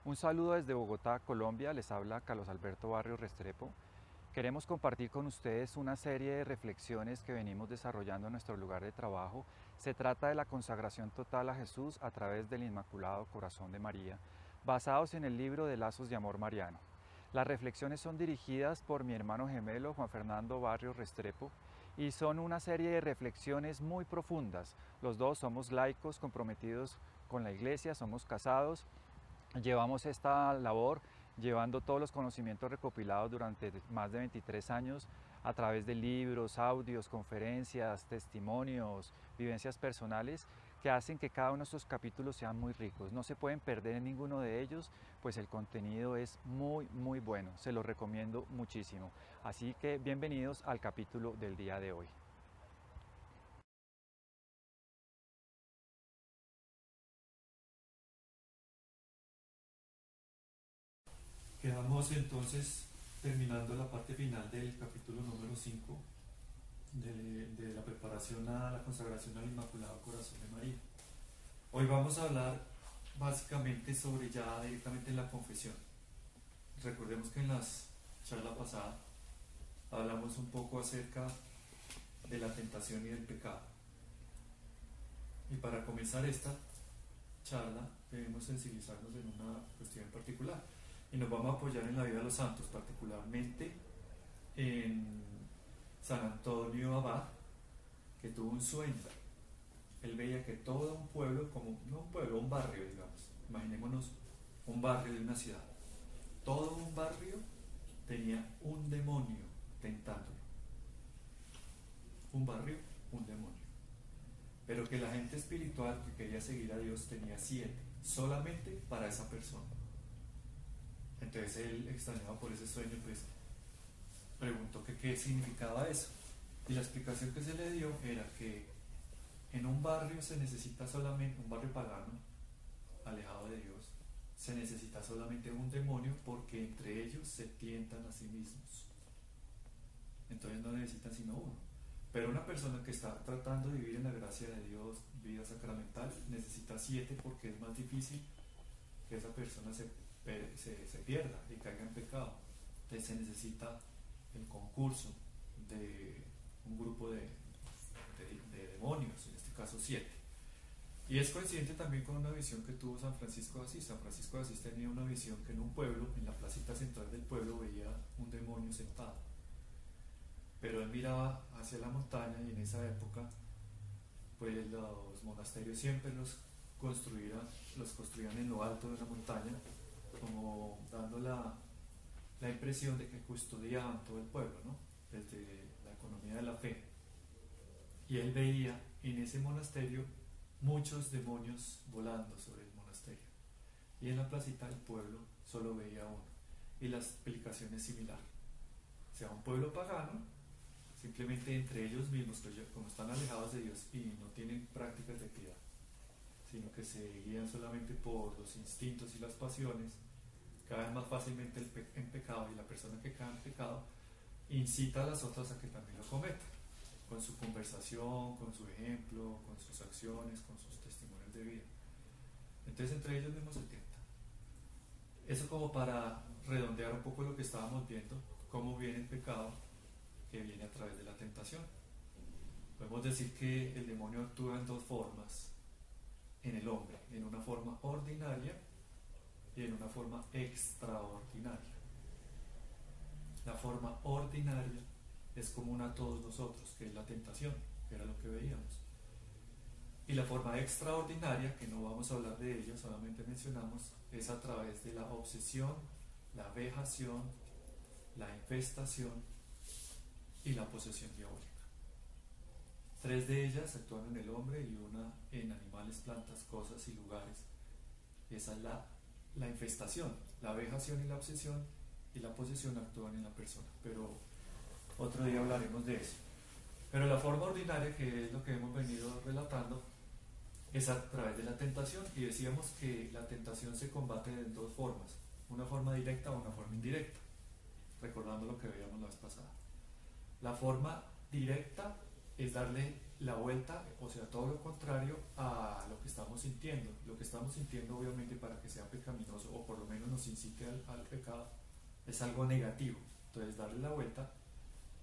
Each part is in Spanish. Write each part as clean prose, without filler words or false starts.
Un saludo desde Bogotá, Colombia. Les habla Carlos Alberto Barrios Restrepo. Queremos compartir con ustedes una serie de reflexiones que venimos desarrollando en nuestro lugar de trabajo. Se trata de la consagración total a Jesús a través del Inmaculado Corazón de María, basados en el libro de Lazos de Amor Mariano. Las reflexiones son dirigidas por mi hermano gemelo Juan Fernando Barrios Restrepo y son una serie de reflexiones muy profundas. Los dos somos laicos comprometidos con la Iglesia, somos casados. Llevamos esta labor llevando todos los conocimientos recopilados durante más de 23 años a través de libros, audios, conferencias, testimonios, vivencias personales que hacen que cada uno de estos capítulos sean muy ricos. No se pueden perder en ninguno de ellos, pues el contenido es muy bueno. Se los recomiendo muchísimo. Así que bienvenidos al capítulo del día de hoy. Quedamos entonces terminando la parte final del capítulo número 5 de la preparación a la consagración al Inmaculado Corazón de María. Hoy vamos a hablar básicamente sobre ya directamente en la confesión. Recordemos que en la charla pasada hablamos un poco acerca de la tentación y del pecado. Y para comenzar esta charla debemos sensibilizarnos en una cuestión en particular. Y nos vamos a apoyar en la vida de los santos, particularmente en San Antonio Abad, que tuvo un sueño. Él veía que todo un pueblo, como no un pueblo, un barrio, digamos, imaginémonos un barrio de una ciudad, todo un barrio tenía un demonio tentándolo. Un barrio, un demonio. Pero que la gente espiritual que quería seguir a Dios tenía 7, solamente para esa persona. Entonces él, extrañado por ese sueño, pues preguntó que qué significaba eso. Y la explicación que se le dio era que en un barrio se necesita solamente, un barrio pagano, alejado de Dios, se necesita solamente un demonio porque entre ellos se tientan a sí mismos. Entonces no necesitan sino uno. Pero una persona que está tratando de vivir en la gracia de Dios, vida sacramental, necesita 7 porque es más difícil que esa persona se pierda y caiga en pecado. Entonces se necesita el concurso de un grupo de demonios, en este caso 7. Y es coincidente también con una visión que tuvo San Francisco de Asís. San Francisco de Asís tenía una visión que en un pueblo, en la placita central del pueblo, veía un demonio sentado. Pero él miraba hacia la montaña y en esa época, pues los monasterios siempre los construían en lo alto de una montaña, como dando la impresión de que custodiaban todo el pueblo, ¿no? Desde la economía de la fe. Y él veía en ese monasterio muchos demonios volando sobre el monasterio. Y en la placita del pueblo solo veía uno. Y la explicación es similar. O sea, un pueblo pagano, simplemente entre ellos mismos, pues como están alejados de Dios y no tienen prácticas de piedad, sino que se guían solamente por los instintos y las pasiones, caen más fácilmente en pecado, y la persona que cae en pecado incita a las otras a que también lo cometan, con su conversación, con su ejemplo, con sus acciones, con sus testimonios de vida. Entonces entre ellos mismos se tienta. Eso como para redondear un poco lo que estábamos viendo, cómo viene el pecado, que viene a través de la tentación. Podemos decir que el demonio actúa en 2 formas en el hombre, en una forma ordinaria y en una forma extraordinaria. La forma ordinaria es común a todos nosotros, que es la tentación, que era lo que veíamos. Y la forma extraordinaria, que no vamos a hablar de ello, solamente mencionamos, es a través de la obsesión, la vejación, la infestación y la posesión diabólica. 3 de ellas actúan en el hombre y una en animales, plantas, cosas y lugares. Esa es la infestación, la vejación y la obsesión, y la posesión actúan en la persona. Pero otro día hablaremos de eso. Pero la forma ordinaria, que es lo que hemos venido relatando, es a través de la tentación, y decíamos que la tentación se combate en 2 formas, una forma directa o una forma indirecta, recordando lo que veíamos la vez pasada. La forma directa es darle la vuelta, o sea, todo lo contrario a lo que estamos sintiendo. Lo que estamos sintiendo, obviamente, para que sea pecaminoso, o por lo menos nos incite al pecado, es algo negativo. Entonces darle la vuelta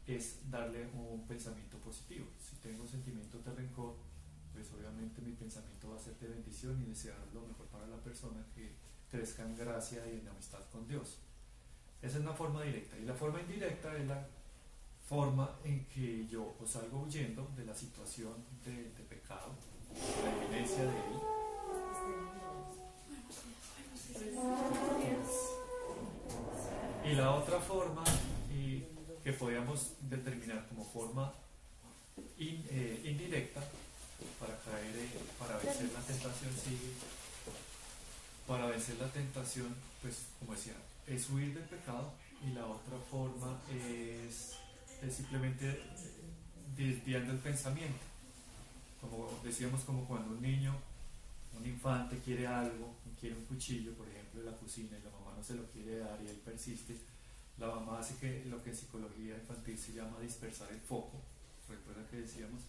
es darle un pensamiento positivo. Si tengo sentimientos de rencor, pues obviamente mi pensamiento va a ser de bendición y desear lo mejor para la persona, que crezca en gracia y en amistad con Dios. Esa es una forma directa. Y la forma indirecta es la forma en que yo salgo huyendo de la situación de pecado, de la evidencia de él. Y la otra forma que podríamos determinar como forma indirecta para vencer la tentación, para vencer la tentación, pues como decía, es huir del pecado, y la otra forma es simplemente desviando el pensamiento. Como decíamos, como cuando un niño, un infante quiere algo, quiere un cuchillo, por ejemplo, en la cocina, y la mamá no se lo quiere dar y él persiste, la mamá hace lo que en psicología infantil se llama dispersar el foco, recuerda que decíamos,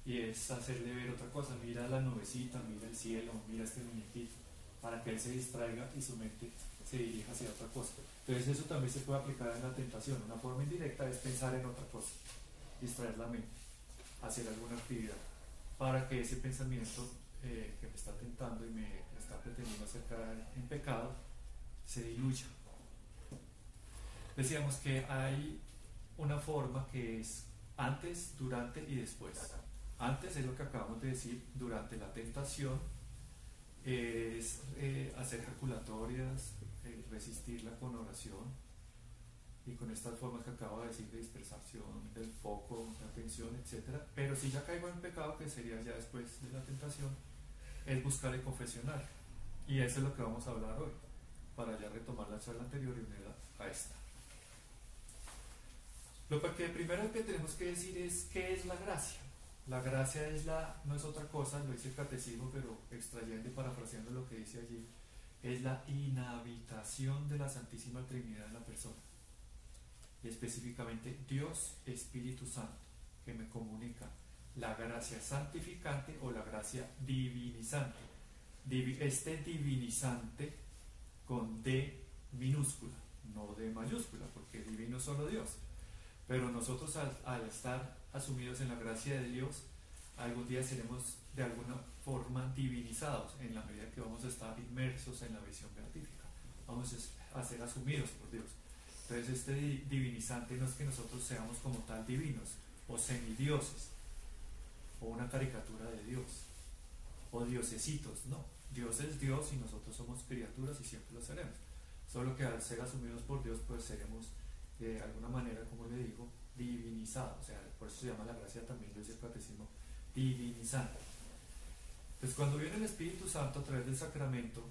y es hacerle ver otra cosa. Mira la nubecita, mira el cielo, mira este muñequito, para que él se distraiga y su mente se dirija hacia otra cosa. Entonces eso también se puede aplicar en la tentación. Una forma indirecta es pensar en otra cosa, distraer la mente, hacer alguna actividad, para que ese pensamiento que me está tentando y me está pretendiendo acercar en pecado se diluya. Decíamos que hay una forma que es antes, durante y después. Antes es lo que acabamos de decir, durante la tentación es hacer jaculatorias, resistirla con oración y con estas formas que acabo de decir, de dispersación del foco, de atención, etc. Pero si ya caigo en pecado, que sería ya después de la tentación, es buscar el confesionario. Y eso es lo que vamos a hablar hoy, para ya retomar la charla anterior y unirla a esta. Lo que primero que tenemos que decir es ¿qué es la gracia? La gracia no es otra cosa, lo dice el catecismo, pero extrayendo y parafraseando lo que dice allí, es la inhabitación de la Santísima Trinidad en la persona. Y específicamente Dios Espíritu Santo, que me comunica la gracia santificante o la gracia divinizante. Este divinizante con D minúscula, no D mayúscula, porque divino es solo Dios. Pero nosotros al estar asumidos en la gracia de Dios, algún día seremos de alguna forma divinizados, en la medida que vamos a estar inmersos en la visión beatífica. Vamos a ser asumidos por Dios. Entonces este divinizante no es que nosotros seamos como tal divinos, o semidioses, o una caricatura de Dios, o diosesitos, no. Dios es Dios y nosotros somos criaturas y siempre lo seremos. Solo que al ser asumidos por Dios, pues seremos de alguna manera, como le digo, divinizado, o sea, por eso se llama la gracia también, lo dice el catecismo, divinizante. Pues cuando viene el Espíritu Santo a través del sacramento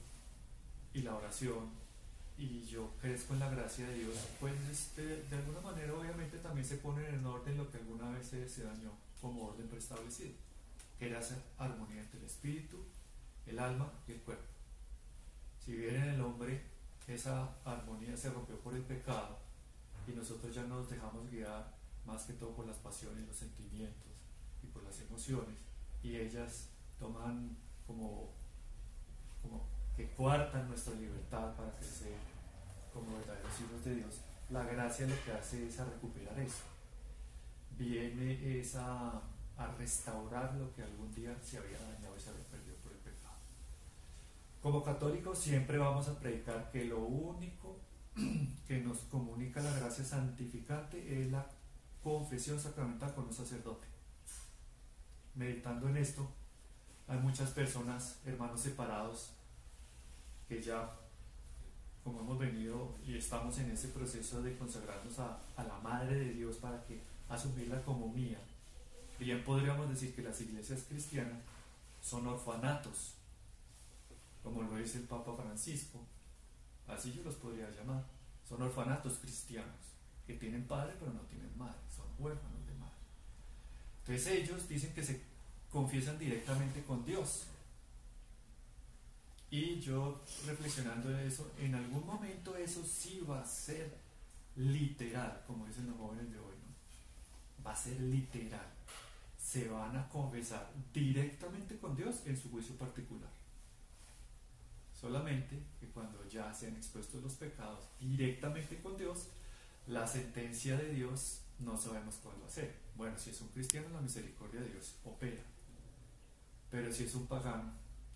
y la oración, y yo crezco en la gracia de Dios, pues de alguna manera obviamente también se pone en orden lo que alguna vez se dañó como orden preestablecido, que era hacer armonía entre el espíritu, el alma y el cuerpo. Si bien en el hombre esa armonía se rompió por el pecado, y nosotros ya nos dejamos guiar más que todo por las pasiones, los sentimientos y por las emociones, y ellas toman como que coartan nuestra libertad para crecer como verdaderos hijos de Dios. La gracia lo que hace es a recuperar eso, viene es a restaurar lo que algún día se había dañado y se había perdido por el pecado. Como católicos siempre vamos a predicar que lo único que nos comunica la gracia santificante es la confesión sacramental con un sacerdote. Meditando en esto, hay muchas personas, hermanos separados, que ya, como hemos venido y estamos en ese proceso de consagrarnos a la Madre de Dios para que asumirla como mía. Bien podríamos decir que las iglesias cristianas son orfanatos, como lo dice el Papa Francisco. Así yo los podría llamar. Son orfanatos cristianos, que tienen padre pero no tienen madre, son huérfanos de madre. Entonces ellos dicen que se confiesan directamente con Dios. Y yo, reflexionando en eso, en algún momento eso sí va a ser literal, como dicen los jóvenes de hoy, ¿no? Va a ser literal. Se van a confesar directamente con Dios en su juicio particular. Solamente que cuando ya se han expuesto los pecados directamente con Dios, la sentencia de Dios no sabemos cuándo hacer. Bueno, si es un cristiano, la misericordia de Dios opera. Pero si es un pagano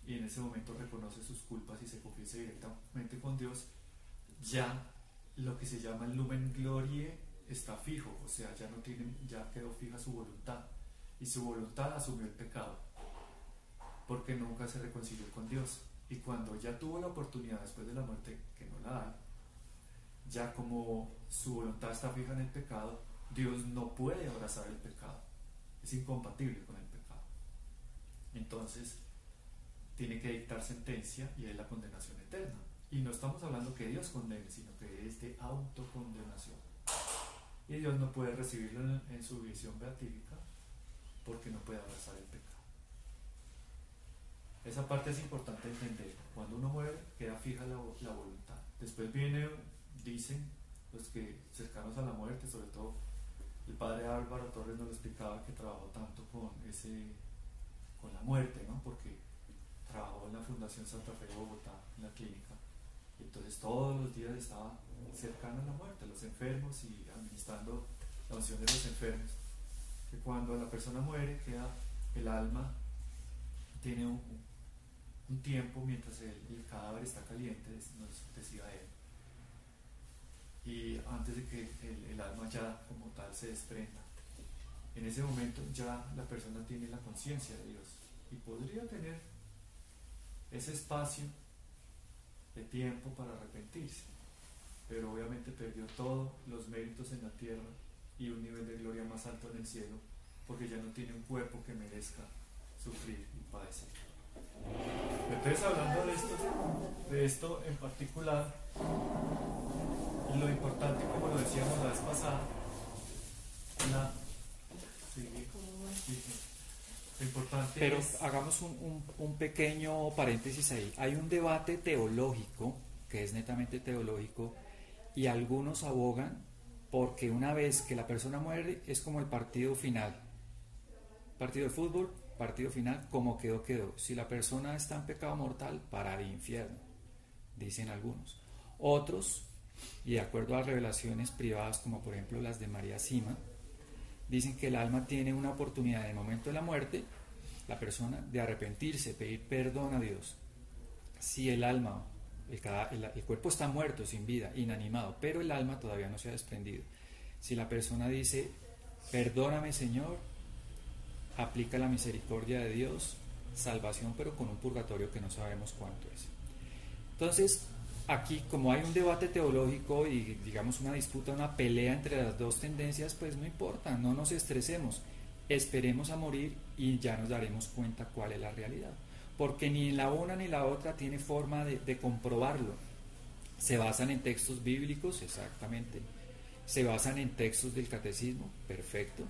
y en ese momento reconoce sus culpas y se confiesa directamente con Dios, ya lo que se llama el lumen gloriae está fijo, o sea, ya quedó fija su voluntad, y su voluntad asumió el pecado, porque nunca se reconcilió con Dios. Y cuando ya tuvo la oportunidad después de la muerte, que no la hay, ya como su voluntad está fija en el pecado, Dios no puede abrazar el pecado, es incompatible con el pecado. Entonces tiene que dictar sentencia, y es la condenación eterna. Y no estamos hablando que Dios condene, sino que es de autocondenación. Y Dios no puede recibirlo en su visión beatífica porque no puede abrazar el pecado. Esa parte es importante entender. Cuando uno muere, queda fija la voluntad. Después dicen los que cercanos a la muerte, sobre todo el padre Álvaro Torres nos lo explicaba, que trabajó tanto con la muerte, ¿no? Porque trabajó en la Fundación Santa Fe de Bogotá, en la clínica. Entonces todos los días estaba cercano a la muerte, los enfermos, y administrando la unción de los enfermos. Que cuando la persona muere, el alma tiene un tiempo mientras el cadáver está caliente, nos decía él. Y antes de que el alma ya como tal se desprenda. En ese momento ya la persona tiene la conciencia de Dios y podría tener ese espacio de tiempo para arrepentirse, pero obviamente perdió todos los méritos en la tierra y un nivel de gloria más alto en el cielo, porque ya no tiene un cuerpo que merezca sufrir y padecer. Entonces, hablando de esto en particular, lo importante, como lo decíamos la vez pasada, lo importante Pero es... hagamos un pequeño paréntesis ahí. Hay un debate teológico, que es netamente teológico, y algunos abogan porque una vez que la persona muere es como el partido final. Partido de fútbol, partido final, como quedó, quedó. Si la persona está en pecado mortal, para el infierno, dicen algunos. Otros, y de acuerdo a revelaciones privadas como por ejemplo las de María Sima, dicen que el alma tiene una oportunidad en el momento de la muerte, la persona, de arrepentirse, pedir perdón a Dios. Si el alma, el cuerpo está muerto, sin vida, inanimado, pero el alma todavía no se ha desprendido. Si la persona dice, perdóname Señor, aplica la misericordia de Dios, salvación, pero con un purgatorio que no sabemos cuánto es. Entonces, aquí, como hay un debate teológico y digamos una disputa, una pelea entre las dos tendencias, pues no importa, no nos estresemos, esperemos a morir y ya nos daremos cuenta cuál es la realidad, porque ni la una ni la otra tiene forma de comprobarlo. Se basan en textos bíblicos, exactamente, se basan en textos del catecismo, perfecto,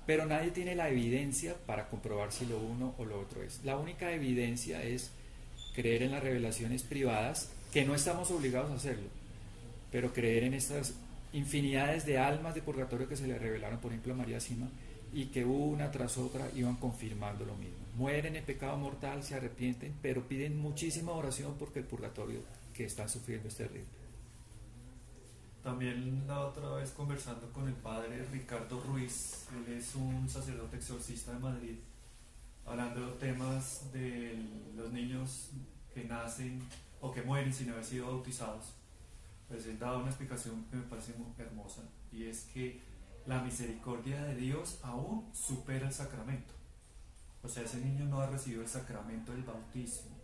pero nadie tiene la evidencia para comprobar si lo uno o lo otro es. La única evidencia es creer en las revelaciones privadas, que no estamos obligados a hacerlo, pero creer en estas infinidades de almas de purgatorio que se le revelaron, por ejemplo, a María Sima, y que una tras otra iban confirmando lo mismo. Mueren en pecado mortal, se arrepienten, pero piden muchísima oración porque el purgatorio que están sufriendo es terrible. También la otra vez conversando con el padre Ricardo Ruiz, él es un sacerdote exorcista de Madrid, hablando de temas de los niños que nacen o que mueren sin haber sido bautizados, pues él daba una explicación que me parece muy hermosa, y es que la misericordia de Dios aún supera el sacramento. O sea, ese niño no ha recibido el sacramento del bautismo,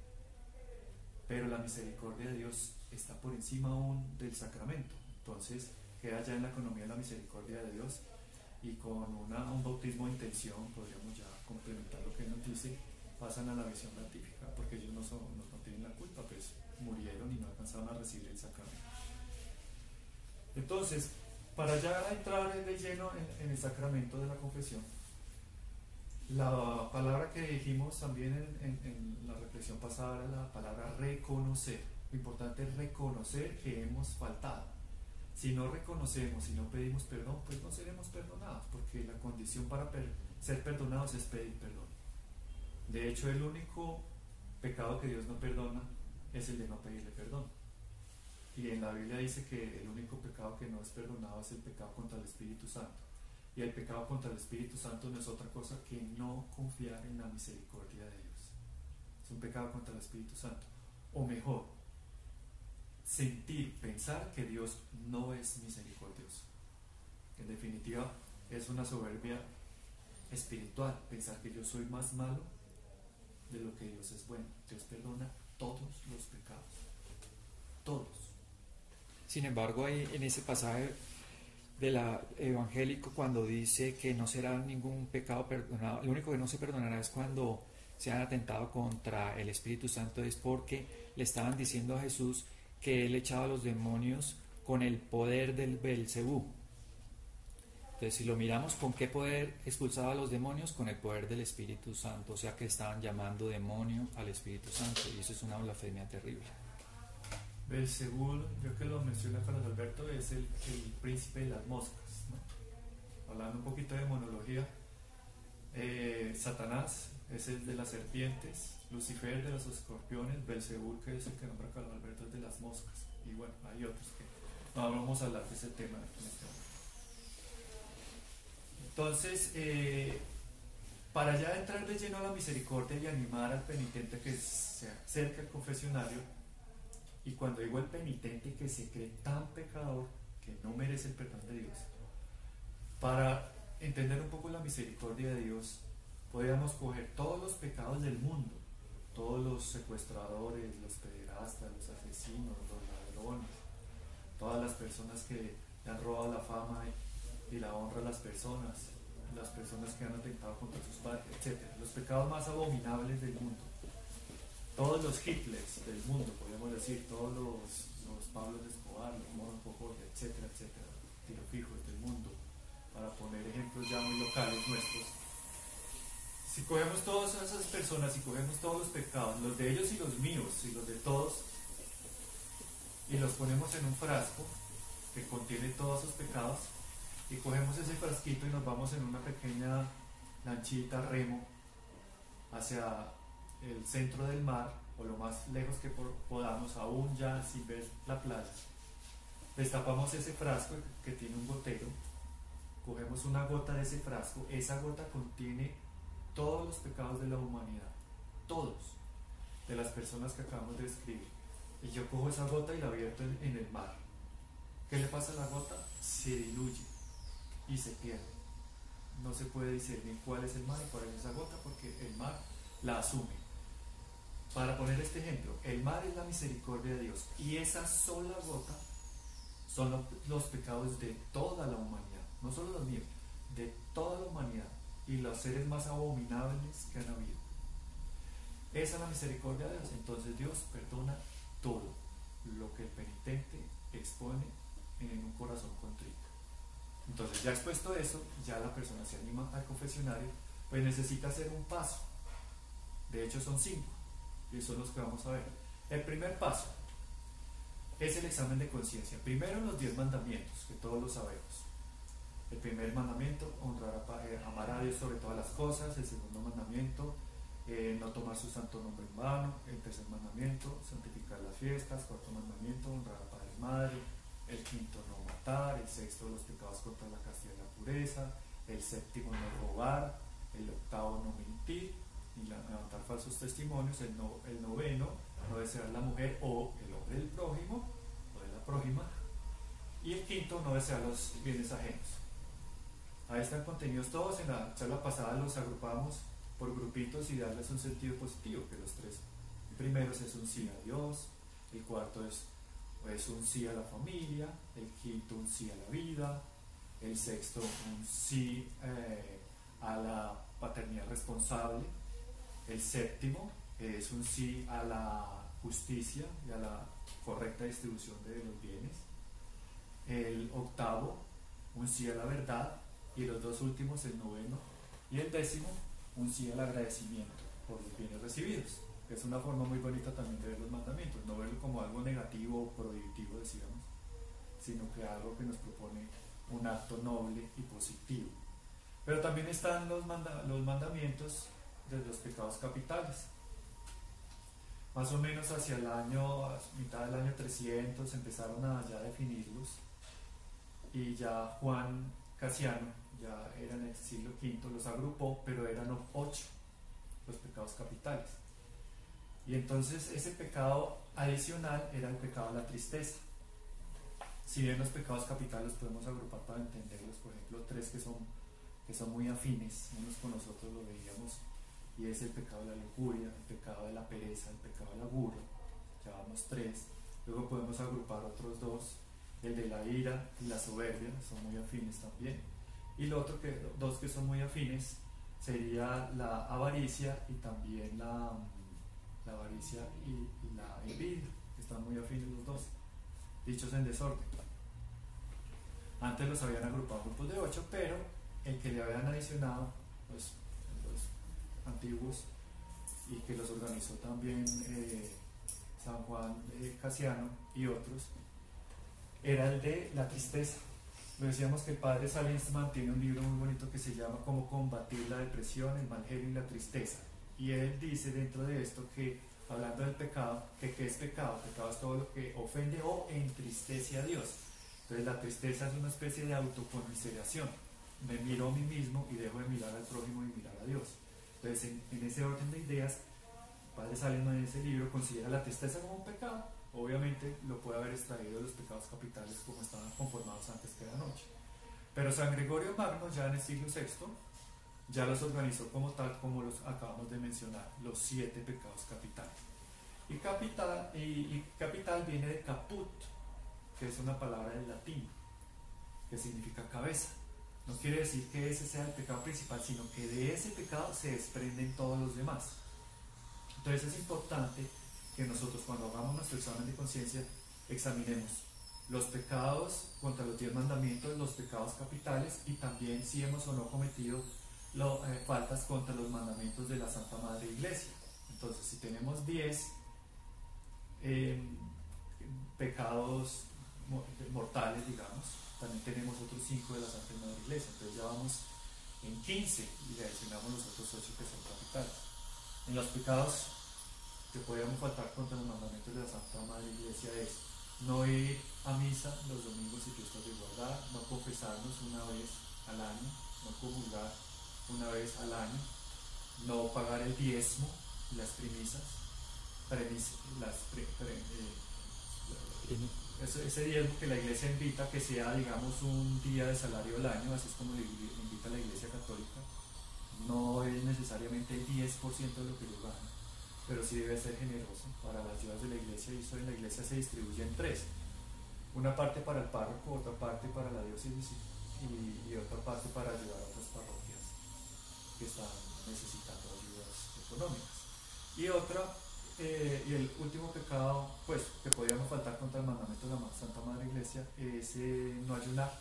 pero la misericordia de Dios está por encima aún del sacramento. Entonces queda ya en la economía de la misericordia de Dios, y con un bautismo de intención, podríamos ya complementar lo que él nos dice, pasan a la visión beatífica, porque ellos no tienen la culpa, pues murieron y no alcanzaron a recibir el sacramento. Entonces, para ya entrar de lleno en el sacramento de la confesión, la palabra que dijimos también en la reflexión pasada era la palabra reconocer. Lo importante es reconocer que hemos faltado. Si no reconocemos, si no pedimos perdón, pues no seremos perdonados, porque la condición para ser perdonados es pedir perdón. De hecho, el único pecado que Dios no perdona es el de no pedirle perdón. Y en la Biblia dice que el único pecado que no es perdonado es el pecado contra el Espíritu Santo. Y el pecado contra el Espíritu Santo no es otra cosa que no confiar en la misericordia de Dios. Es un pecado contra el Espíritu Santo. O mejor, sentir, pensar que Dios no es misericordioso. En definitiva, es una soberbia espiritual, pensar que yo soy más malo de lo que Dios es bueno. Dios perdona todos los pecados, todos. Sin embargo, ahí en ese pasaje del evangélico, cuando dice que no será ningún pecado perdonado, lo único que no se perdonará es cuando se han atentado contra el Espíritu Santo, es porque le estaban diciendo a Jesús que él echaba a los demonios con el poder del Belcebú. Entonces, si lo miramos, ¿con qué poder expulsaba a los demonios? Con el poder del Espíritu Santo, o sea que estaban llamando demonio al Espíritu Santo, y eso es una blasfemia terrible. Belcebú, yo que lo menciona Carlos Alberto, es el príncipe de las moscas, ¿no? Hablando un poquito de demonología, Satanás es el de las serpientes, Lucifer de los escorpiones, Belcebú, que es el que nombra Carlos Alberto, es de las moscas, y bueno, hay otros que no vamos a hablar de ese tema en este momento. Entonces, para ya entrar de lleno a la misericordia y animar al penitente que se acerque al confesionario, y cuando digo el penitente que se cree tan pecador que no merece el perdón de Dios, para entender un poco la misericordia de Dios, podríamos coger todos los pecados del mundo, todos los secuestradores, los pederastas, los asesinos, los ladrones, todas las personas que le han robado la fama y la honra a las personas que han atentado contra sus padres, etc. Los pecados más abominables del mundo. Todos los Hitlers del mundo, podríamos decir, todos los Pablos de Escobar, los Moros Jorge, etcétera, etcétera, tirofijos del mundo, para poner ejemplos ya muy locales nuestros. Si cogemos todas esas personas y cogemos todos los pecados, los de ellos y los míos y los de todos, y los ponemos en un frasco que contiene todos esos pecados, y cogemos ese frasquito y nos vamos en una pequeña lanchita remo hacia el centro del mar, o lo más lejos que podamos, aún ya sin ver la playa, destapamos ese frasco que tiene un gotero, cogemos una gota de ese frasco, esa gota contiene todos los pecados de la humanidad, todos, de las personas que acabamos de describir, y yo cojo esa gota y la vierto en el mar. ¿Qué le pasa a la gota? Se diluye y se pierde. No se puede discernir cuál es el mar y cuál es esa gota, porque el mar la asume. Para poner este ejemplo, el mar es la misericordia de Dios, y esa sola gota son los pecados de toda la humanidad, no solo los míos, de toda la humanidad y los seres más abominables que han habido. Esa es la misericordia de Dios. Entonces Dios perdona todo lo que el penitente expone en un corazón contrito. Entonces, ya expuesto eso, ya la persona se anima al confesionario, pues necesita hacer un paso. De hecho son 5, y son los que vamos a ver. El primer paso es el examen de conciencia. Primero, los 10 mandamientos, que todos lo sabemos. El primer mandamiento, amar a Dios sobre todas las cosas. El segundo mandamiento, no tomar su santo nombre en vano. El tercer mandamiento, santificar las fiestas. Cuarto mandamiento, honrar a padre y madre. El quinto, no matar. El sexto, los pecados contra la castidad y la pureza. El séptimo, no robar. El octavo, no mentir ni levantar falsos testimonios. El noveno, no desear la mujer o el hombre del prójimo o de la prójima. Y el quinto, no desear los bienes ajenos. Ahí están contenidos todos. En la charla pasada los agrupamos por grupitos y darles un sentido positivo, que los 3 primeros es un sí a Dios, el cuarto es un sí a la familia, el quinto un sí a la vida, el sexto un sí a la paternidad responsable, el séptimo es un sí a la justicia y a la correcta distribución de los bienes, el octavo un sí a la verdad, y los 2 últimos, el noveno y el 10º, un sí al agradecimiento por los bienes recibidos. Es una forma muy bonita también de ver los mandamientos, no verlo como algo negativo o prohibitivo, decíamos, sino que algo que nos propone un acto noble y positivo. Pero también están los mandamientos de los pecados capitales. Más o menos hacia el año, a mitad del año 300, empezaron a ya definirlos, y ya Juan Casiano, ya era en el siglo V, los agrupó, pero eran 8 los pecados capitales. Y entonces ese pecado adicional era el pecado de la tristeza. Si bien los pecados capitales los podemos agrupar para entenderlos, por ejemplo, 3 que son muy afines unos con nosotros, lo veíamos, y es el pecado de la lujuria, el pecado de la pereza, el pecado de la burla, llevamos 3. Luego podemos agrupar otros 2, el de la ira y la soberbia, son muy afines también. Y los otros dos que son muy afines sería la avaricia y también la avaricia y la envidia, que están muy afines los dos, dichos en desorden. Antes los habían agrupado en grupos de 8, pero el que le habían adicionado los antiguos, y que los organizó también San Juan Casiano y otros, era el de la tristeza. Lo decíamos que el padre Salinsman tiene un libro muy bonito que se llama Cómo combatir la depresión, el mal genio y la tristeza, y él dice dentro de esto que, hablando del pecado, que ¿qué es pecado? Pecado es todo lo que ofende o entristece a Dios. Entonces la tristeza es una especie de autoconmiseración, me miro a mí mismo y dejo de mirar al prójimo y mirar a Dios. Entonces en ese orden de ideas, el padre Salinsman en ese libro considera la tristeza como un pecado. Obviamente lo puede haber extraído de los pecados capitales como estaban conformados antes que la noche. Pero San Gregorio Magno, ya en el siglo VI, ya los organizó como tal, como los acabamos de mencionar, los 7 pecados capitales. Y capital viene de caput, que es una palabra en latín, que significa cabeza. No quiere decir que ese sea el pecado principal, sino que de ese pecado se desprenden todos los demás. Entonces es importante que nosotros, cuando hagamos nuestro examen de conciencia, examinemos los pecados contra los 10 mandamientos, los pecados capitales, y también si hemos o no cometido faltas contra los mandamientos de la Santa Madre Iglesia. Entonces, si tenemos 10 pecados mortales, digamos, también tenemos otros 5 de la Santa Madre Iglesia. Entonces ya vamos en 15 y le adicionamos los otros 8 que son capitales. En los pecados que podríamos faltar contra los mandamientos de la Santa Madre Iglesia es no ir a misa los domingos y fiestas de igualdad, no confesarnos una vez al año, no comulgar una vez al año, no pagar el diezmo y las premisas, ese diezmo que la Iglesia invita, que sea, digamos, un día de salario al año, así es como le invita la Iglesia Católica. No es necesariamente el 10% de lo que yo gano, pero sí debe ser generoso para las ayudas de la Iglesia, y eso en la Iglesia se distribuye en 3. Una parte para el párroco, otra parte para la diócesis y otra parte para ayudar a otras parroquias que están necesitando ayudas económicas. Y el último pecado, pues, que podríamos faltar contra el mandamiento de la Santa Madre Iglesia es no ayunar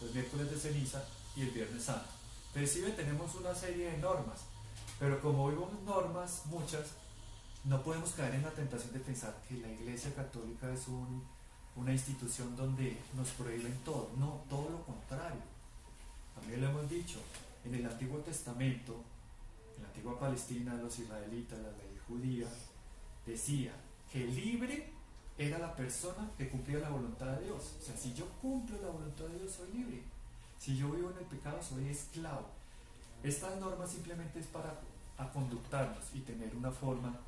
los miércoles de ceniza y el viernes santo. Entonces, tenemos una serie de normas, pero como vimos normas muchas, no podemos caer en la tentación de pensar que la Iglesia Católica es una institución donde nos prohíben todo. No, todo lo contrario. También lo hemos dicho, en el Antiguo Testamento, en la antigua Palestina, los israelitas, la ley judía, decía que libre era la persona que cumplía la voluntad de Dios. O sea, si yo cumplo la voluntad de Dios, soy libre. Si yo vivo en el pecado, soy esclavo. Estas normas simplemente es para conductarnos y tener una forma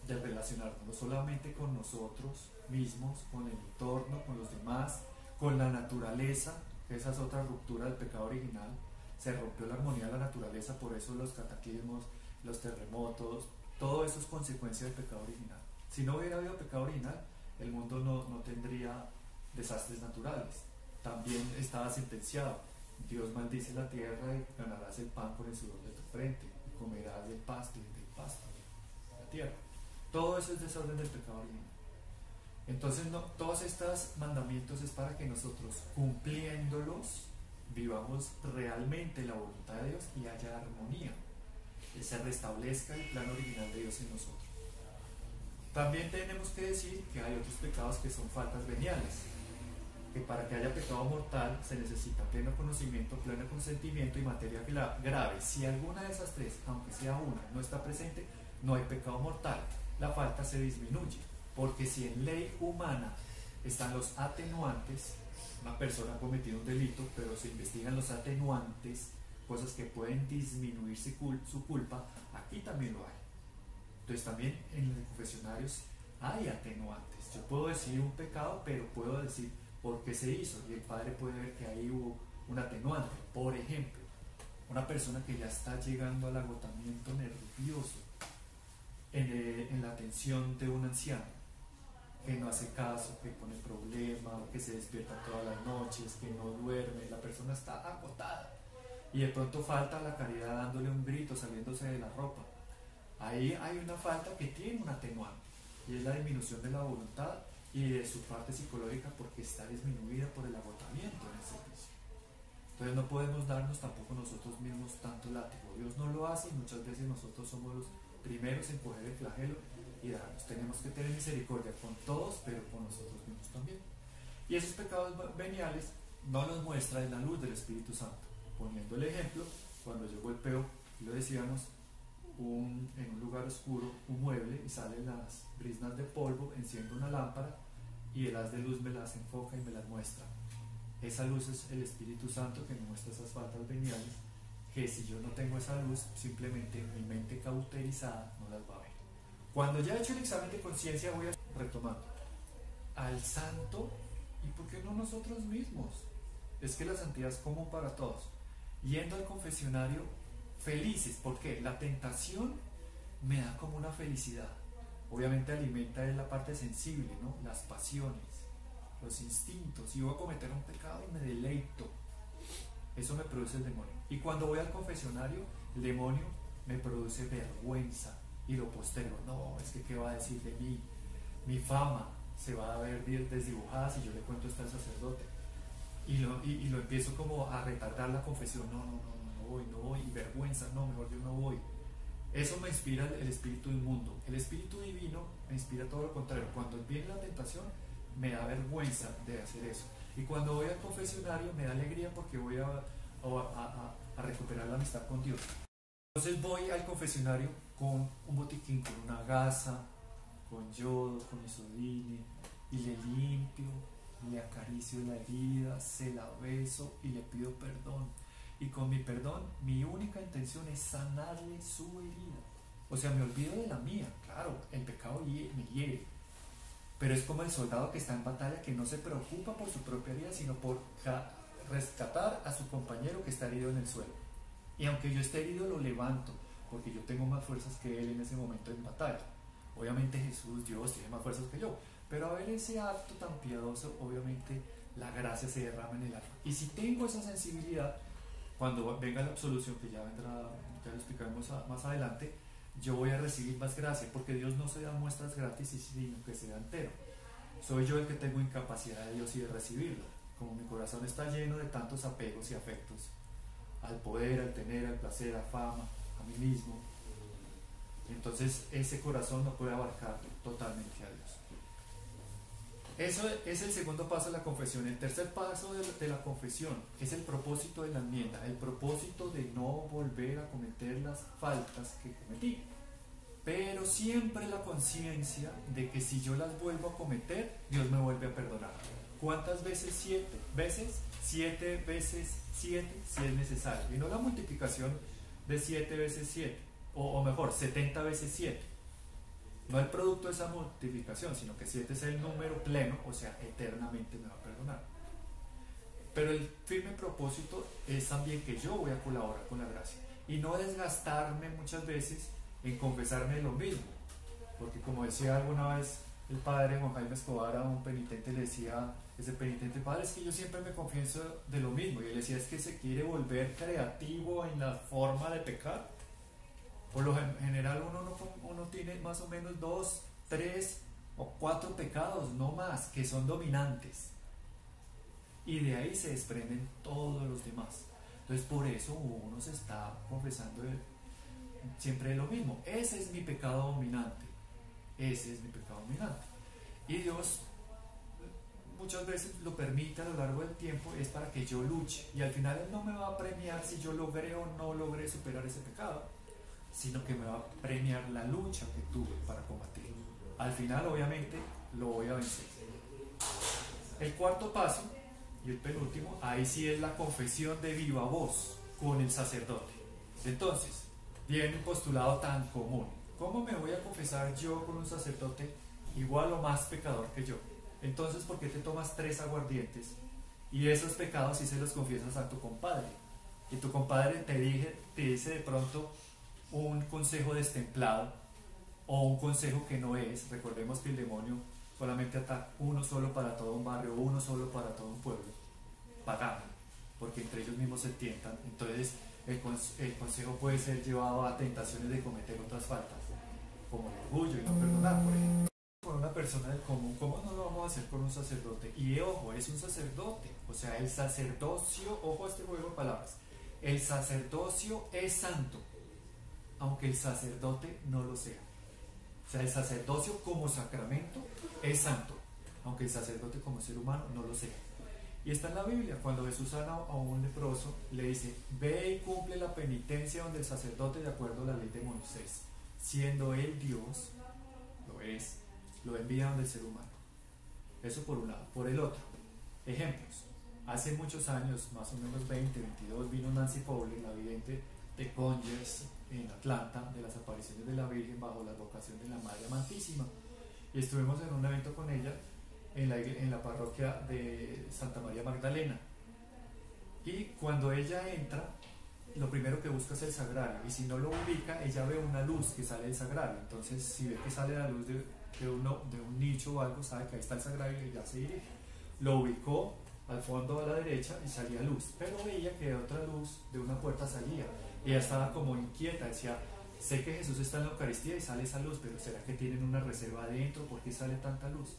de relacionarnos, no solamente con nosotros mismos, con el entorno, con los demás, con la naturaleza, que esa es otra ruptura del pecado original. Se rompió la armonía de la naturaleza, por eso los cataclismos, los terremotos, todo eso es consecuencia del pecado original. Si no hubiera habido pecado original, el mundo no tendría desastres naturales. También estaba sentenciado: Dios maldice la tierra y ganarás el pan por el sudor de tu frente, y comerás del pasto y del pasto de la tierra. Todo eso es desorden del pecado original. Entonces, todos estos mandamientos es para que nosotros, cumpliéndolos, vivamos realmente la voluntad de Dios y haya armonía, que se restablezca el plan original de Dios en nosotros. También tenemos que decir que hay otros pecados que son faltas veniales, que para que haya pecado mortal se necesita pleno conocimiento, pleno consentimiento y materia grave. Si alguna de esas 3, aunque sea una, no está presente, no hay pecado mortal. la falta se disminuye. Porque si en ley humana están los atenuantes, una persona ha cometido un delito, pero se investigan los atenuantes, cosas que pueden disminuir su culpa, aquí también lo hay. Entonces también en los confesionarios hay atenuantes. Yo puedo decir un pecado, pero puedo decir por qué se hizo, y el Padre puede ver que ahí hubo un atenuante. Por ejemplo, una persona que ya está llegando al agotamiento nervioso en la atención de un anciano, que no hace caso, que pone problema, que se despierta todas las noches, que no duerme, la persona está agotada y de pronto falta la caridad dándole un grito, saliéndose de la ropa. Ahí hay una falta que tiene un atenuante, y es la disminución de la voluntad y de su parte psicológica, porque está disminuida por el agotamiento en el servicio. Entonces no podemos darnos tampoco nosotros mismos tanto látigo. Dios no lo hace, y muchas veces nosotros somos los primeros en coger el flagelo y darnos. Tenemos que tener misericordia con todos, pero con nosotros mismos también. Y esos pecados veniales no los muestra en la luz del Espíritu Santo. Poniendo el ejemplo, cuando yo golpeo, lo decíamos, en un lugar oscuro, un mueble, y salen las briznas de polvo, enciendo una lámpara y el haz de luz me las enfoca y me las muestra. Esa luz es el Espíritu Santo que me muestra esas faltas veniales, que si yo no tengo esa luz, simplemente mi mente cauterizada no las va a ver. Cuando ya he hecho el examen de conciencia, voy a retomar al santo, y por qué no nosotros mismos. Es que la santidad es común para todos. Yendo al confesionario felices, porque la tentación me da como una felicidad. Obviamente alimenta en la parte sensible, ¿no? Las pasiones, los instintos, y voy a cometer un pecado y me deleito. Eso me produce el demonio. Y cuando voy al confesionario, el demonio me produce vergüenza y lo postergo. No, es que ¿qué va a decir de mí? Mi fama se va a ver desdibujada si yo le cuento esto al sacerdote. Y lo empiezo como a retardar la confesión. No voy, y vergüenza, no, mejor yo no voy. Eso me inspira el espíritu inmundo. El espíritu divino me inspira todo lo contrario. Cuando viene la tentación, me da vergüenza de hacer eso. Y cuando voy al confesionario, me da alegría, porque voy a recuperar la amistad con Dios. Entonces voy al confesionario con un botiquín, con una gasa, con yodo, con isodine, y le limpio, le acaricio la herida, se la beso y le pido perdón. Y con mi perdón, mi única intención es sanarle su herida. O sea, me olvido de la mía. Claro, el pecado me hiere, pero es como el soldado que está en batalla, que no se preocupa por su propia herida, sino por rescatar a su compañero que está herido en el suelo. Y aunque yo esté herido, lo levanto, porque yo tengo más fuerzas que él en ese momento en batalla. Obviamente Jesús, Dios, tiene más fuerzas que yo, pero a ver ese acto tan piadoso, obviamente la gracia se derrama en el alma. Y si tengo esa sensibilidad, cuando venga la absolución, que ya vendrá, ya lo explicaremos más adelante, yo voy a recibir más gracia, porque Dios no se da muestras gratis, sino que se da entero. Soy yo el que tengo incapacidad de Dios y de recibirlo, como mi corazón está lleno de tantos apegos y afectos al poder, al tener, al placer, a fama, a mí mismo. Entonces ese corazón no puede abarcar totalmente a Dios. Eso es el segundo paso de la confesión. El tercer paso de la confesión es el propósito de la enmienda, el propósito de no volver a cometer las faltas que cometí, pero siempre la conciencia de que si yo las vuelvo a cometer, Dios me vuelve a perdonar. ¿Cuántas veces? 7 veces, 7 veces 7 si es necesario, y no la multiplicación de 7 veces 7, o mejor, 70 veces 7. No el producto de esa multiplicación, sino que 7 es el número pleno, o sea, eternamente me va a perdonar. Pero el firme propósito es también que yo voy a colaborar con la gracia, y no desgastarme muchas veces en confesarme lo mismo, porque como decía alguna vez el padre Juan Jaime Escobar, a un penitente le decía, ese penitente: padre, es que yo siempre me confieso de lo mismo. Y él decía: es que se quiere volver creativo en la forma de pecar. Por lo general uno tiene más o menos 2, 3 o 4 pecados, no más, que son dominantes, y de ahí se desprenden todos los demás. Entonces por eso uno se está confesando siempre lo mismo. Ese es mi pecado dominante, ese es mi pecado dominante, y Dios muchas veces lo permite a lo largo del tiempo, es para que yo luche, y al final Él no me va a premiar si yo logré o no logré superar ese pecado, sino que me va a premiar la lucha que tuve para combatir. Al final, obviamente, lo voy a vencer. El cuarto paso y el penúltimo, ahí sí es la confesión de viva voz con el sacerdote. Entonces, viene un postulado tan común. ¿Cómo me voy a confesar yo con un sacerdote igual o más pecador que yo? Entonces, ¿por qué te tomas 3 aguardientes y esos pecados sí se los confiesas a tu compadre? Y tu compadre te dice de pronto un consejo destemplado o un consejo que no es. Recordemos que el demonio solamente ataca uno solo para todo un barrio, uno solo para todo un pueblo pagano, porque entre ellos mismos se tientan. Entonces el consejo puede ser llevado a tentaciones de cometer otras faltas, como el orgullo y no perdonar, por ejemplo. Con una persona del común, ¿cómo no lo vamos a hacer con un sacerdote? Y ojo, es un sacerdote, o sea, el sacerdocio, ojo a este juego de palabras, el sacerdocio es santo, aunque el sacerdote no lo sea. O sea, el sacerdocio como sacramento es santo, aunque el sacerdote como ser humano no lo sea. Y está en la Biblia, cuando Jesús sana a un leproso, le dice, ve y cumple la penitencia donde el sacerdote, de acuerdo a la ley de Moisés, siendo él Dios, lo es, lo envía donde el ser humano. Eso por un lado. Por el otro, ejemplos. Hace muchos años, más o menos 20, 22, vino Nancy Fowler, la vidente de Conyers, en Atlanta, de las apariciones de la Virgen bajo la advocación de la Madre Amantísima. Y estuvimos en un evento con ella en la parroquia de Santa María Magdalena. Y cuando ella entra, lo primero que busca es el sagrario, y si no lo ubica, ella ve una luz que sale del sagrario. Entonces, si ve que sale la luz de un nicho o algo, sabe que ahí está el sagrario y ya se dirige. Lo ubicó al fondo a la derecha y salía luz, pero veía que otra luz de una puerta salía. Ella estaba como inquieta, decía, sé que Jesús está en la Eucaristía y sale esa luz, pero ¿será que tienen una reserva adentro? ¿Por qué sale tanta luz?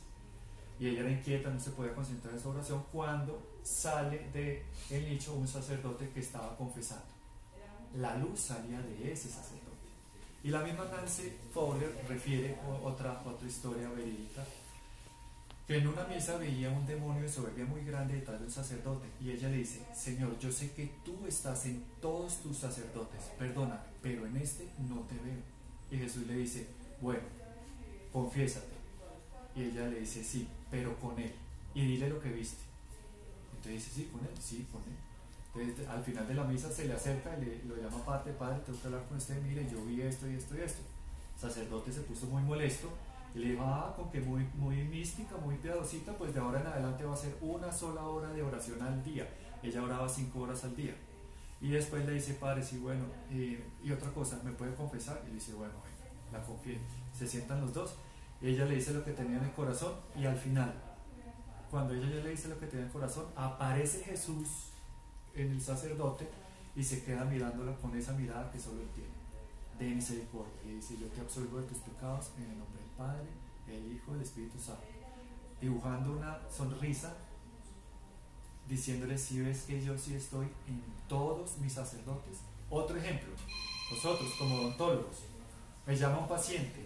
Y ella era inquieta, no se podía concentrar en su oración, cuando sale del nicho un sacerdote que estaba confesando. La luz salía de ese sacerdote. Y la misma Nancy Fowler refiere otra historia verídica, que en una misa veía un demonio de soberbia muy grande detrás de un sacerdote, y ella le dice, Señor, yo sé que tú estás en todos tus sacerdotes, perdóname, pero en este no te veo. Y Jesús le dice, bueno, confiésate. Y ella le dice, sí, pero con él, y dile lo que viste. Entonces dice, sí, con él, sí, con él. Entonces al final de la misa se le acerca y lo llama aparte, padre, tengo que hablar con usted, mire, yo vi esto y esto y esto. El sacerdote se puso muy molesto y le dijo, con que muy mística, muy piadosita, pues de ahora en adelante va a ser una sola hora de oración al día. Ella oraba 5 horas al día. Y después le dice, padre, sí, bueno, y otra cosa, ¿me puede confesar? Y le dice, bueno, venga, la confíe. Se sientan los dos, y ella le dice lo que tenía en el corazón, y al final, cuando ella ya le dice lo que tenía en el corazón, aparece Jesús en el sacerdote y se queda mirándola con esa mirada que solo él tiene, de misericordia, y dice, yo te absolvo de tus pecados en el nombre del Padre, del Hijo y del Espíritu Santo, dibujando una sonrisa, diciéndole, si ves que yo sí estoy en todos mis sacerdotes. Otro ejemplo, nosotros como odontólogos, me llama un paciente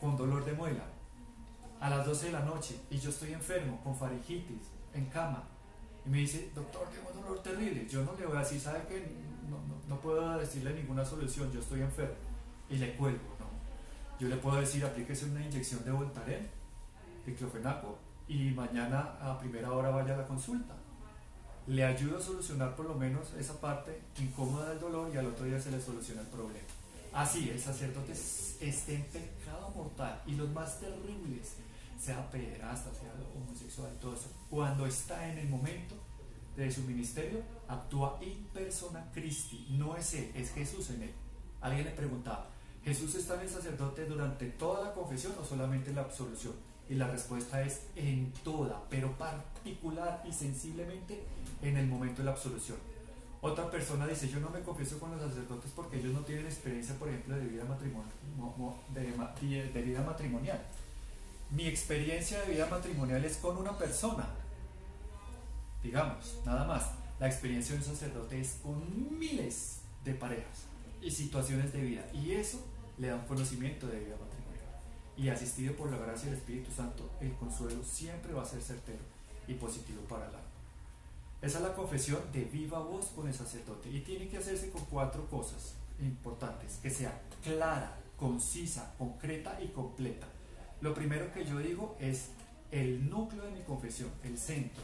con dolor de muela a las 12 de la noche y yo estoy enfermo con faringitis en cama, y me dice, doctor, tengo un dolor terrible. Yo no le voy a decir, sabe que no puedo decirle ninguna solución, yo estoy enfermo, y le cuelgo, no. Yo le puedo decir, aplíquese una inyección de Voltaren, diclofenaco, y mañana a primera hora vaya a la consulta. Le ayudo a solucionar por lo menos esa parte incómoda del dolor, y al otro día se le soluciona el problema. Así, el sacerdote esté en pecado mortal, y los más terribles, sea pederasta, sea homosexual, todo eso, cuando está en el momento de su ministerio, actúa in persona Christi, no es él, es Jesús en él. Alguien le preguntaba, ¿Jesús está en el sacerdote durante toda la confesión o solamente en la absolución? Y la respuesta es en toda, pero particular y sensiblemente en el momento de la absolución. Otra persona dice, yo no me confieso con los sacerdotes porque ellos no tienen experiencia, por ejemplo, de vida matrimonial. Mi experiencia de vida matrimonial es con una persona, digamos, nada más. La experiencia de un sacerdote es con miles de parejas y situaciones de vida, y eso le da un conocimiento de vida matrimonial. Y asistido por la gracia del Espíritu Santo, el consuelo siempre va a ser certero y positivo para el alma. Esa es la confesión de viva voz con el sacerdote, y tiene que hacerse con 4 cosas. importantes, que sea clara, concisa, concreta y completa. Lo primero que yo digo es el núcleo de mi confesión, el centro,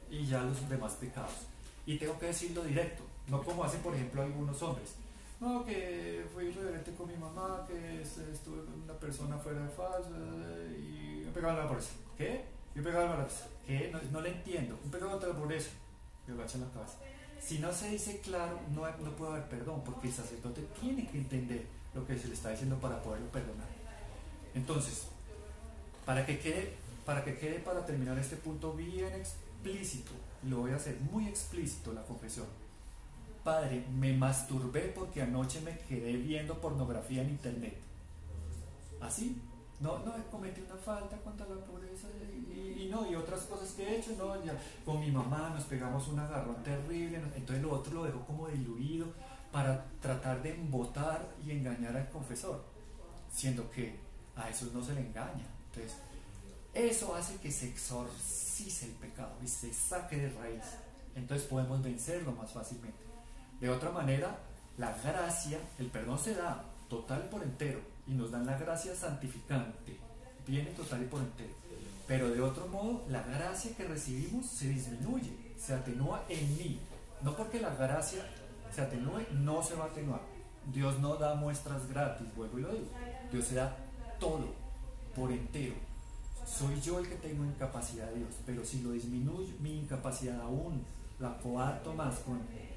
y ya los demás pecados. Y tengo que decirlo directo, no como hacen por ejemplo algunos hombres. No, que fui irreverente con mi mamá, que estuve con una persona fuera de faz y me pegaban la pobreza. ¿Qué? Yo pegaba la pobreza. ¿Qué? No le entiendo. Un pecado contra la pobreza. Me agacha la cabeza. Si no se dice claro, no puede haber perdón, porque el sacerdote tiene que entender lo que se le está diciendo para poderlo perdonar. Entonces, para terminar este punto bien explícito, lo voy a hacer muy explícito, la confesión. Padre, me masturbé porque anoche me quedé viendo pornografía en internet. ¿Así? No, cometí una falta contra la pobreza y otras cosas que he hecho, no, ya, con mi mamá nos pegamos un agarrón terrible, entonces lo otro lo dejo como diluido para tratar de embotar y engañar al confesor, siendo que a eso no se le engaña. Entonces, eso hace que se exorcice el pecado y se saque de raíz, entonces podemos vencerlo más fácilmente. De otra manera, la gracia, el perdón se da total por entero y nos dan la gracia santificante, viene total y por entero. Pero de otro modo, la gracia que recibimos se disminuye, se atenúa en mí. No porque la gracia se atenúe, no se va a atenuar. Dios no da muestras gratis, vuelvo y lo digo. Dios se da todo, por entero. Soy yo el que tengo incapacidad de Dios, pero si lo disminuyo, mi incapacidad aún la coarto más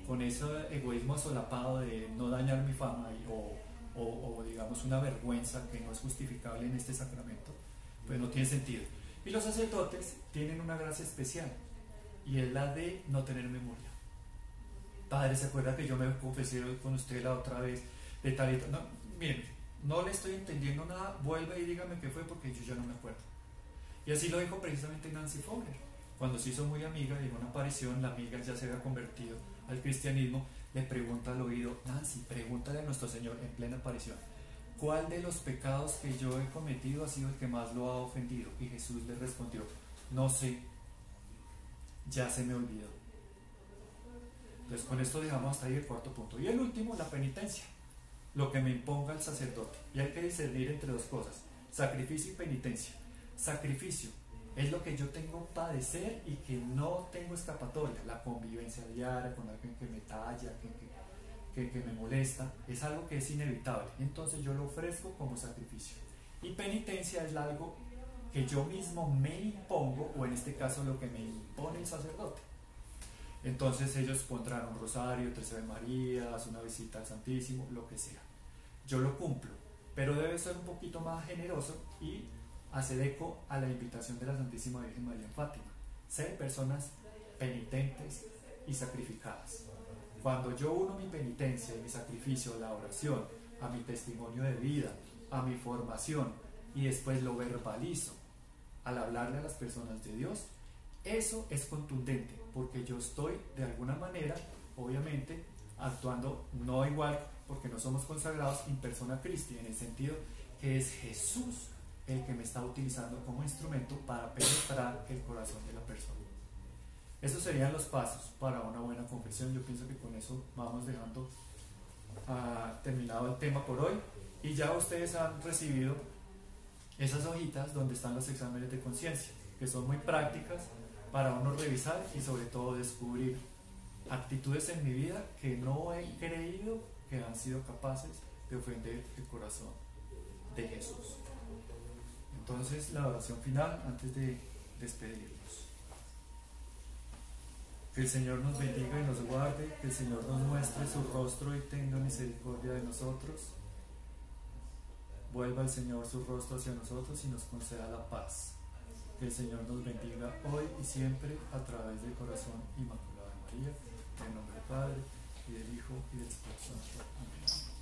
con ese egoísmo solapado de no dañar mi fama o digamos una vergüenza que no es justificable en este sacramento, pues no tiene sentido. Y los sacerdotes tienen una gracia especial y es la de no tener memoria. Padre, ¿se acuerda que yo me confesé con usted la otra vez de tal y tal? No, miren, no le estoy entendiendo nada, vuelve y dígame qué fue porque yo ya no me acuerdo. Y así lo dijo precisamente Nancy Fogler. Cuando se hizo muy amiga y en una aparición, la amiga ya se había convertido al cristianismo, le pregunta al oído: Nancy, pregúntale a nuestro Señor en plena aparición, ¿cuál de los pecados que yo he cometido ha sido el que más lo ha ofendido? Y Jesús le respondió: no sé, ya se me olvidó. Entonces con esto dejamos hasta ahí el cuarto punto. Y el último, la penitencia, lo que me imponga el sacerdote. Y hay que discernir entre dos cosas: sacrificio y penitencia. Sacrificio es lo que yo tengo que padecer y que no tengo escapatoria, la convivencia diaria con alguien que me talla, que me molesta, es algo que es inevitable, entonces yo lo ofrezco como sacrificio. Y penitencia es algo que yo mismo me impongo, o en este caso lo que me impone el sacerdote. Entonces ellos pondrán un rosario, 3 Ave Marías, una visita al Santísimo, lo que sea. Yo lo cumplo, pero debe ser un poquito más generoso y hacer eco a la invitación de la Santísima Virgen María en Fátima: ser personas penitentes y sacrificadas. Cuando yo uno mi penitencia y mi sacrificio, la oración, a mi testimonio de vida, a mi formación, y después lo verbalizo al hablarle a las personas de Dios, eso es contundente, porque yo estoy de alguna manera, obviamente, actuando no igual, porque no somos consagrados in persona Christi, en el sentido que es Jesús el que me está utilizando como instrumento para penetrar el corazón de la persona. Esos serían los pasos para una buena confesión. Yo pienso que con eso vamos dejando terminado el tema por hoy, y ya ustedes han recibido esas hojitas donde están los exámenes de conciencia, que son muy prácticas para uno revisar y sobre todo descubrir actitudes en mi vida que no he creído que han sido capaces de ofender el corazón de Jesús. Entonces, la oración final antes de despedirnos. Que el Señor nos bendiga y nos guarde, que el Señor nos muestre su rostro y tenga misericordia de nosotros. Vuelva el Señor su rostro hacia nosotros y nos conceda la paz. Que el Señor nos bendiga hoy y siempre a través del corazón inmaculado de María, en nombre del Padre, y del Hijo, y del Espíritu Santo. Amén.